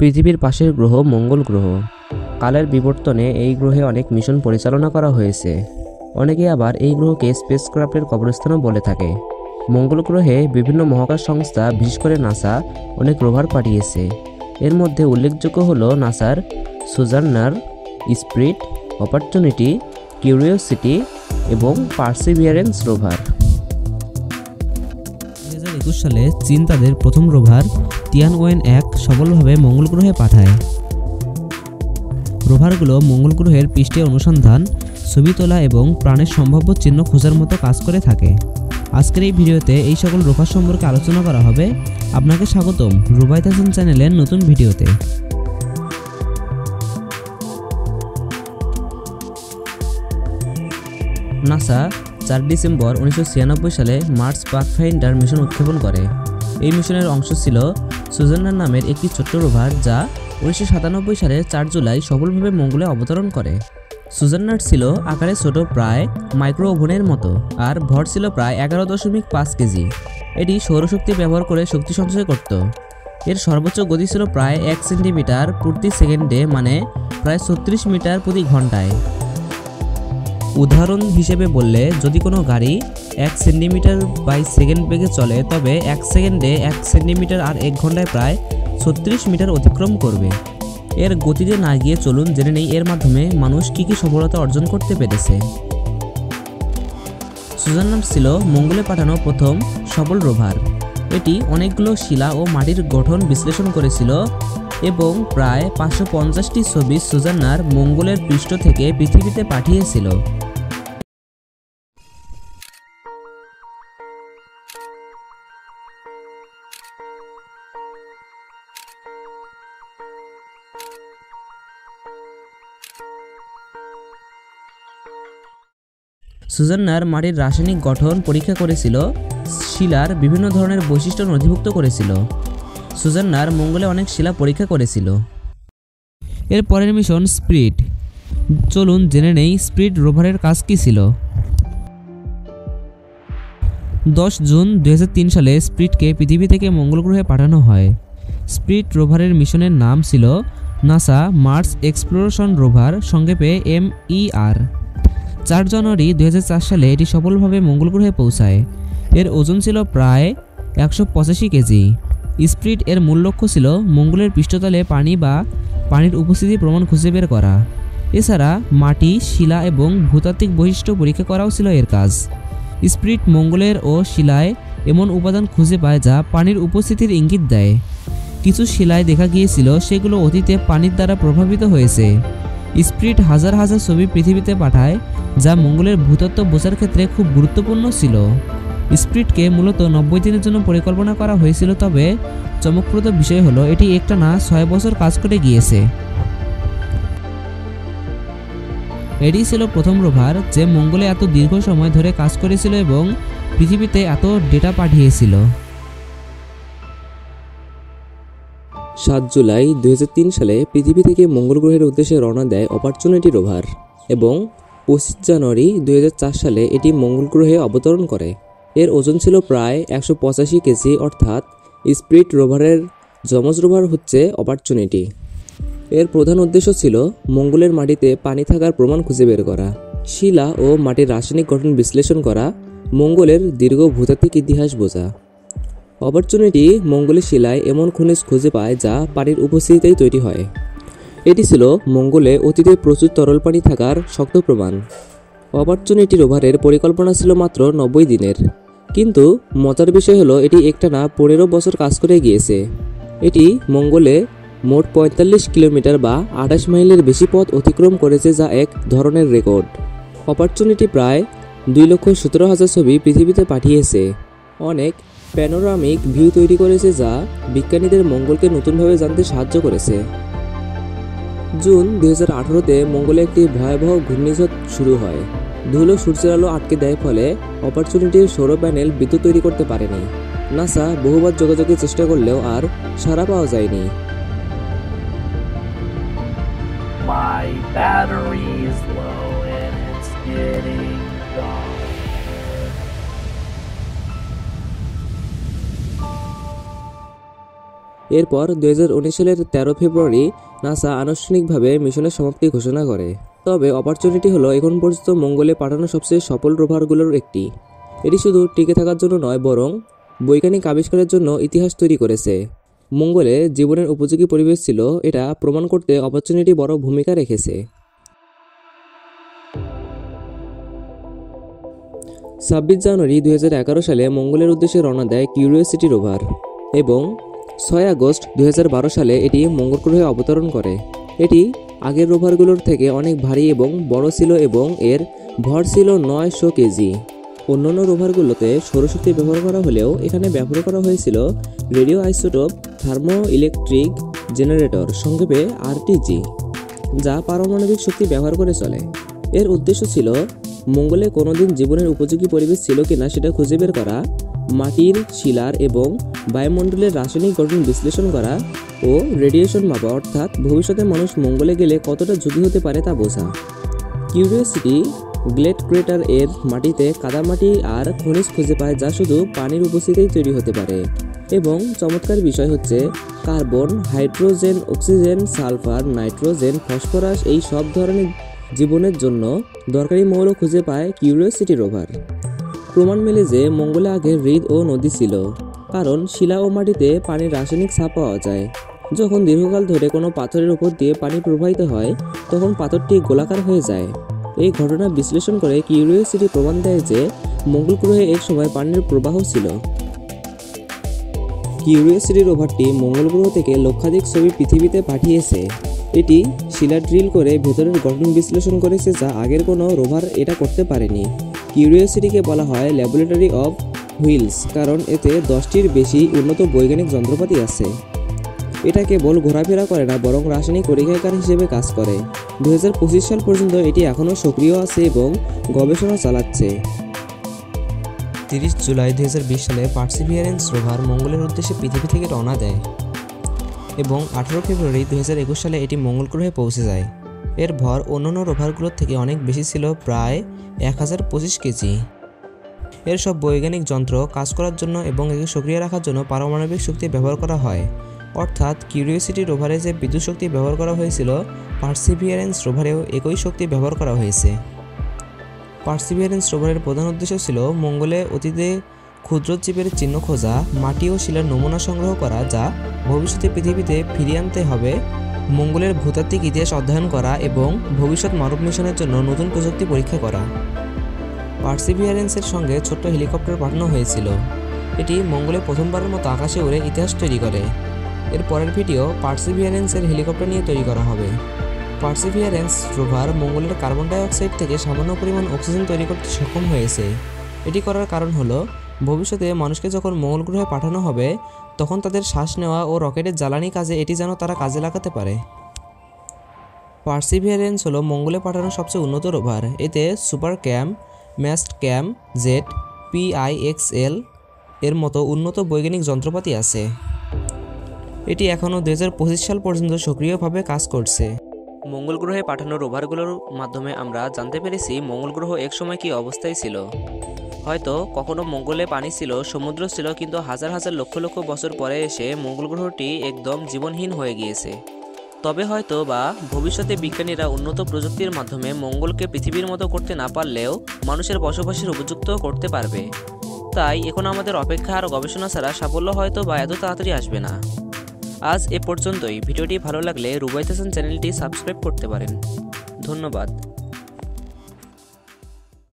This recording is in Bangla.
পৃথিবীর পাশের গ্রহ মঙ্গল গ্রহ। কালের বিবর্তনে এই গ্রহে অনেক মিশন পরিচালনা করা হয়েছে। অনেকে আবার এই গ্রহকে স্পেসক্রাফটের কবরস্থানও বলে থাকে। মঙ্গল গ্রহে বিভিন্ন মহাকাশ সংস্থা, বিশেষ করে নাসা, অনেক রোভার পাঠিয়েছে। এর মধ্যে উল্লেখযোগ্য হলো নাসার সোজার্নার, স্পিরিট, অপরচুনিটি, কিউরিওসিটি এবং পার্সিভিয়ারেন্স রোভার। 2021 সালে চীন তাদের প্রথম রোভার তিয়ানওয়েন-1 সফলভাবে মঙ্গল গ্রহে পাঠায়। রোভারগুলো মঙ্গল গ্রহের পৃষ্ঠে অনুসন্ধান, ছবি তোলা এবং প্রাণের সম্ভাব্য চিহ্ন খোঁজার মতো কাজ করে থাকে। আজকের এই ভিডিওতে এই সকল রোভার সম্পর্কে আলোচনা করা হবে। আপনাকে স্বাগতম রুবাইতাসিন চ্যানেলের নতুন ভিডিওতে। নাসা 4 ডিসেম্বর 1996 সালে মার্স পাথফাইন্ডার মিশন উৎক্ষেপণ করে। এই মিশনের অংশ ছিল সোজার্নার নামের একটি ছোট্ট রোভার, যা 1997 সালের 4 জুলাই সফলভাবে মঙ্গলে অবতরণ করে। সোজার্নার ছিল আকারে ছোট, প্রায় মাইক্রো ওভেনের মতো, আর ভর ছিল প্রায় 11.5 কেজি। এটি সৌরশক্তি ব্যবহার করে শক্তি সঞ্চয় করত। এর সর্বোচ্চ গতি ছিল প্রায় 1 সেন্টিমিটার প্রতি সেকেন্ডে, মানে প্রায় 36 মিটার প্রতি ঘন্টায়। উদাহরণ হিসেবে বললে, যদি কোনো গাড়ি 1 সেন্টিমিটার বাই সেকেন্ড বেগে চলে, তবে 1 সেকেন্ডে 1 সেন্টিমিটার আর 1 ঘন্টায় প্রায় 36 মিটার অতিক্রম করবে। এর গতিতে না গিয়ে চলুন জেনে নেই এর মাধ্যমে মানুষ কী কী সফলতা অর্জন করতে পেরেছে। সোজার্নার ছিল মঙ্গলে পাঠানো প্রথম সফল রোভার। এটি অনেকগুলো শিলা ও মাটির গঠন বিশ্লেষণ করেছিল এবং প্রায় 550টি ছবি সোজার্নার মঙ্গলের পৃষ্ঠ থেকে পৃথিবীতে পাঠিয়েছিল। সোজার্নার মাটির রাসায়নিক গঠন পরীক্ষা করেছিল, শিলার বিভিন্ন ধরনের বৈশিষ্ট্য নথিভুক্ত করেছিল। সোজার্নার মঙ্গলে অনেক শিলা পরীক্ষা করেছিল। এর পরের মিশন স্পিরিট। চলুন জেনে নেই স্পিরিট রোভারের কাজ কী ছিল। 10 জুন 2003 সালে স্পিরিটকে পৃথিবী থেকে মঙ্গল গ্রহে পাঠানো হয়। স্পিরিট রোভারের মিশনের নাম ছিল নাসা মার্স এক্সপ্লোরেশন রোভার, সংক্ষেপে MER। 4 জানুয়ারি 2004 সালে এটি সফলভাবে মঙ্গল গ্রহে পৌঁছায়। এর ওজন ছিল প্রায় 185 কেজি। স্পিরিট এর মূল লক্ষ্য ছিল মঙ্গলের পৃষ্ঠতলে পানি বা পানির উপস্থিতির প্রমাণ খুঁজে বের করা। এছাড়া মাটি, শিলা এবং ভূতাত্ত্বিক বৈশিষ্ট্য পরীক্ষা করাও ছিল এর কাজ। স্পিরিট মঙ্গলের ও শিলায় এমন উপাদান খুঁজে পায় যা পানির উপস্থিতির ইঙ্গিত দেয়। কিছু শিলায় দেখা গিয়েছিল সেগুলো অতীতে পানির দ্বারা প্রভাবিত হয়েছে। স্পিরিট হাজার হাজার ছবি পৃথিবীতে পাঠায়, যা মঙ্গলের ভূতত্ত্ব বোঝার ক্ষেত্রে খুব গুরুত্বপূর্ণ ছিল। স্পিরিটকে মূলত 90 দিনের জন্য পরিকল্পনা করা হয়েছিল, তবে চমকপ্রদ বিষয় হলো এটি একটানা 6 বছর কাজ করে গিয়েছে। এটি ছিল প্রথম রোভার যে মঙ্গলে এত দীর্ঘ সময় ধরে কাজ করেছিল এবং পৃথিবীতে এত ডেটা পাঠিয়েছিল। 7 জুলাই 2003 সালে পৃথিবী থেকে মঙ্গল গ্রহের উদ্দেশ্যে রওনা দেয় অপরচুনিটি রোভার এবং 25 জানুয়ারি 2004 সালে এটি মঙ্গল গ্রহে অবতরণ করে। এর ওজন ছিল প্রায় 185 কেজি, অর্থাৎ স্পিরিট রোভারের যমজ রোভার হচ্ছে অপরচুনিটি। এর প্রধান উদ্দেশ্য ছিল মঙ্গলের মাটিতে পানি থাকার প্রমাণ খুঁজে বের করা, শিলা ও মাটির রাসায়নিক গঠন বিশ্লেষণ করা, মঙ্গলের দীর্ঘ ভূতাত্ত্বিক ইতিহাস বোঝা। অপরচুনিটি মঙ্গলের শিলায় এমন খনিজ খুঁজে পায় যা পানির উপস্থিতিতেই তৈরি হয়। এটি ছিল মঙ্গলে অতীতে প্রচুর তরল পানি থাকার শক্ত প্রমাণ। অপরচুনিটি রোভারের পরিকল্পনা ছিল মাত্র 90 দিনের, কিন্তু মজার বিষয় হলো এটি একটানা 15 বছর কাজ করে গিয়েছে। এটি মঙ্গলে মোট 45 কিলোমিটার বা 28 মাইলের বেশি পথ অতিক্রম করেছে, যা এক ধরনের রেকর্ড। অপরচুনিটি প্রায় 2,17,000 ছবি পৃথিবীতে পাঠিয়েছে। অনেক প্যানোরামিক ভিউ তৈরি করেছে, যা বিজ্ঞানীদের মঙ্গলকে নতুনভাবে জানতে সাহায্য করেছে। জুন 2018-তে মঙ্গলে একটি ভয়াবহ ঘূর্ণিঝড় শুরু হয়। ধুলো সূর্যের আলো আটকে দেয়, ফলে অপরচুনিটির সৌর প্যানেল বিদ্যুৎ তৈরি করতে পারেনি। নাসা বহুবার যোগাযোগের চেষ্টা করলেও আর সাড়া পাওয়া যায়নি। My battery is low and it's getting dark. এরপর 2019 সালের 13 ফেব্রুয়ারি নাসা আনুষ্ঠানিকভাবে মিশনের সমাপ্তি ঘোষণা করে। তবে অপরচুনিটি হলো এখন পর্যন্ত মঙ্গলে পাঠানো সবচেয়ে সফল রোভারগুলোর একটি। এটি শুধু টিকে থাকার জন্য নয়, বরং বৈজ্ঞানিক আবিষ্কারের জন্য ইতিহাস তৈরি করেছে। মঙ্গলে জীবনের উপযোগী পরিবেশ ছিল, এটা প্রমাণ করতে অপরচুনিটি বড় ভূমিকা রেখেছে। 26 জানুয়ারি 2011 সালে মঙ্গলের উদ্দেশ্যে রওনা দেয় কিউরিওসিটি রোভার এবং 6 আগস্ট 2012 সালে এটি মঙ্গল গ্রহে অবতরণ করে। এটি আগের রোভারগুলোর থেকে অনেক ভারী এবং বড় ছিল এবং এর ভর ছিল 900 কেজি। অন্যান্য রোভারগুলোতে সৌরশক্তি ব্যবহার করা হলেও এখানে ব্যবহার করা হয়েছিল radio isotope thermo electric generator, সংক্ষেপে আরটিজি, যা পারমাণবিক শক্তি ব্যবহার করে চলে। এর উদ্দেশ্য ছিল মঙ্গলে কোনোদিন জীবনের উপযোগী পরিবেশ ছিল কিনা সেটা খুঁজে বের করা, মাটির, শিলার এবং বায়ুমণ্ডলের রাসায়নিক গঠন বিশ্লেষণ করা ও রেডিয়েশন মাপা, অর্থাৎ ভবিষ্যতে মানুষ মঙ্গলে গেলে কতটা ঝুঁকি হতে পারে তা বোঝা। কিউরিওসিটি গ্লেড ক্রেটার এর মাটিতে কাদামাটি আর খনিজ খুঁজে পায়, যা শুধু পানির উপস্থিতিতেই তৈরি হতে পারে। এবং চমৎকার বিষয় হচ্ছে carbon, hydrogen, oxygen, sulphur, nitrogen, phosphorus এই সব ধরনের জীবনের জন্য দরকারি মৌল খুঁজে পায় কিউরিওসিটি রোভার। প্রমাণ মেলে যে মঙ্গলে আগে হ্রদ ও নদী ছিল, কারণ শিলা ও মাটিতে পানির রাসায়নিক ছাপ পাওয়া যায়। যখন দীর্ঘকাল ধরে কোনো পাথরের উপর দিয়ে পানি প্রবাহিত হয়, তখন পাথরটি গোলাকার হয়ে যায়। এই ঘটনা বিশ্লেষণ করে কিউরিওসিটি প্রমাণ দেয় যে মঙ্গল গ্রহে এক সময় পানির প্রবাহ ছিল। কিউরিওসিটি রোভারটি মঙ্গল গ্রহ থেকে লক্ষাধিক ছবি পৃথিবীতে পাঠিয়েছে। এটি শিলা ড্রিল করে ভেতরের গঠন বিশ্লেষণ করেছে, যা আগের কোনো রোভার এটা করতে পারেনি। কিউরিওসিটিকে বলা হয় ল্যাবরেটরি অফ হুইলস, কারণ এতে 10টির বেশি উন্নত বৈজ্ঞানিক যন্ত্রপাতি আছে। এটা কেবল ঘোরাফেরা করে না, বরং রাসায়নিক পরীক্ষাগার হিসেবে কাজ করে। 2025 সাল পর্যন্ত এটি এখনও সক্রিয় আছে এবং গবেষণা চালাচ্ছে। 30 জুলাই 2020 সালে পার্সিভিয়ারেন্স রোভার মঙ্গলের উদ্দেশ্যে পৃথিবী থেকে রওনা দেয় এবং 18 ফেব্রুয়ারি 2021 সালে এটি মঙ্গল গ্রহে পৌঁছে যায়। এর ভর অন্যান্য রোভারগুলোর থেকে অনেক বেশি ছিল, প্রায় 1025 কেজি। এর সব বৈজ্ঞানিক যন্ত্র কাজ করার জন্য এবং একে সক্রিয় রাখার জন্য পারমাণবিক শক্তি ব্যবহার করা হয়। অর্থাৎ কিউরিওসিটি রোভারে যে বিদ্যুৎ শক্তি ব্যবহার করা হয়েছিল, পার্সিভিয়ারেন্স রোভারেও একই শক্তি ব্যবহার করা হয়েছে। পার্সিভিয়ারেন্স রোভারের প্রধান উদ্দেশ্য ছিল মঙ্গলে অতীতে ক্ষুদ্র জীবের চিহ্ন খোঁজা, মাটি ও শিলার নমুনা সংগ্রহ করা, যা ভবিষ্যতে পৃথিবীতে ফিরিয়ে আনতে হবে, মঙ্গলের ভূতাত্ত্বিক ইতিহাস অধ্যয়ন করা এবং ভবিষ্যৎ মানব মিশনের জন্য নতুন প্রযুক্তি পরীক্ষা করা। পার্সিভিয়ারেন্সের সঙ্গে ছোট্ট হেলিকপ্টার পাঠানো হয়েছিল। এটি মঙ্গলে প্রথমবারের মতো আকাশে উড়ে ইতিহাস তৈরি করে। এর পরের ভিডিও পার্সিভিয়ারেন্সের হেলিকপ্টার নিয়ে তৈরি করা হবে। পার্সিভিয়ারেন্স রোভার মঙ্গলের কার্বন ডাই অক্সাইড থেকে সামান্য পরিমাণ অক্সিজেন তৈরি করতে সক্ষম হয়েছে। এটি করার কারণ হলো ভবিষ্যতে মানুষকে যখন মঙ্গল গ্রহে পাঠানো হবে, তখন তাদের শ্বাস নেওয়া ও রকেটের জ্বালানি কাজে এটি যেন তারা কাজে লাগাতে পারে। পার্সিভিয়ারেন্স হলো মঙ্গলে পাঠানো সবচেয়ে উন্নত রোভার। এতে সুপার ক্যাম, ম্যাস্ট ক্যাম, জেট, PIXL এর মতো উন্নত বৈজ্ঞানিক যন্ত্রপাতি আছে। এটি এখনও 2025 সাল পর্যন্ত সক্রিয়ভাবে কাজ করছে। মঙ্গল গ্রহে পাঠানো রোভারগুলোর মাধ্যমে আমরা জানতে পেরেছি মঙ্গল গ্রহ একসময় কী অবস্থায় ছিল। হয়তো কখনো মঙ্গলে পানি ছিল, সমুদ্র ছিল, কিন্তু হাজার হাজার লক্ষ লক্ষ বছর পরে এসে মঙ্গল গ্রহটি একদম জীবনহীন হয়ে গিয়েছে। তবে হয়তো বা ভবিষ্যতে বিজ্ঞানীরা উন্নত প্রযুক্তির মাধ্যমে মঙ্গলকে পৃথিবীর মতো করতে না পারলেও মানুষের বসবাসের উপযুক্ত করতে পারবে। তাই এখন আমাদের অপেক্ষা আর গবেষণা ছাড়া সাফল্য হয়তো বা এত তাড়াতাড়ি আসবে না। আজ এ পর্যন্তই। ভিডিওটি ভালো লাগলে রুবাইত হাসান চ্যানেলটি সাবস্ক্রাইব করতে পারেন। ধন্যবাদ।